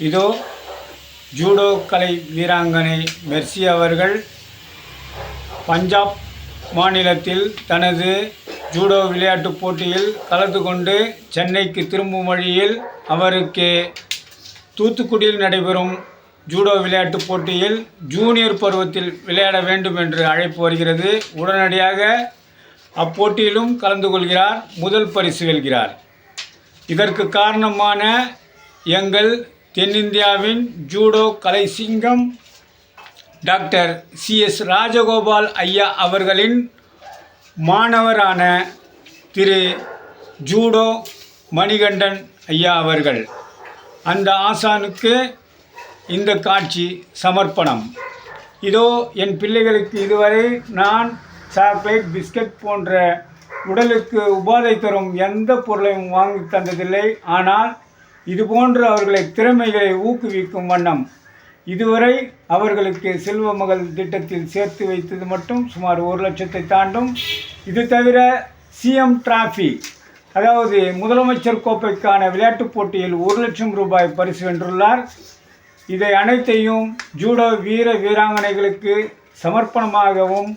இதோ ஜூடோ கலை வீராங்கனை மெர்சி அவர்கள் பஞ்சாப் மாநிலத்தில் தனது ஜூடோ விளையாட்டுப் போட்டியில் கலந்து கொண்டு சென்னைக்கு திரும்பும் வழியில் அவருக்கு தூத்துக்குடியில் நடைபெறும் ஜூடோ விளையாட்டுப் போட்டியில் ஜூனியர் பருவத்தில் விளையாட வேண்டும் என்று அழைப்பு வருகிறது. உடனடியாக அப்போட்டியிலும் கலந்து கொள்கிறார். முதல் பரிசு வெல்கிறார். இதற்கு காரணமான எங்கள் தென்னிந்தியாவின் ஜூடோ கலை சிங்கம் டாக்டர் CS ராஜகோபால் ஐயா அவர்களின் மாணவரான திரு ஜூடோ மணிகண்டன் ஐயா அவர்கள். அந்த ஆசானுக்கு இந்த காட்சி சமர்ப்பணம். இதோ என் பிள்ளைகளுக்கு இதுவரை நான் சாக்லேட், பிஸ்கட் போன்ற உடலுக்கு உபாதை தரும் எந்த பொருளையும் வாங்கி தந்ததில்லை. ஆனால் இதுபோன்று அவர்களை திறமைகளை ஊக்குவிக்கும் வண்ணம் இதுவரை அவர்களுக்கு செல்வ மகள் திட்டத்தில் சேர்த்து வைத்தது மட்டும் சுமார் 1 லட்சத்தை தாண்டும். இது தவிர CM டிராஃபி, அதாவது முதலமைச்சர் கோப்பைக்கான விளையாட்டுப் போட்டியில் 1 லட்சம் ரூபாய் பரிசு வென்றுள்ளார். இதை அனைத்தையும் ஜூடோ வீர வீராங்கனைகளுக்கு சமர்ப்பணமாகவும்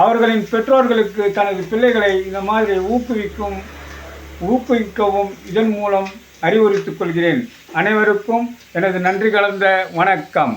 அவர்களின் பெற்றோர்களுக்கு தனது பிள்ளைகளை இந்த மாதிரி ஊக்குவிக்கவும் இதன் மூலம் அறிவுறுத்திக் கொள்கிறேன். அனைவருக்கும் எனது நன்றி கலந்த வணக்கம்.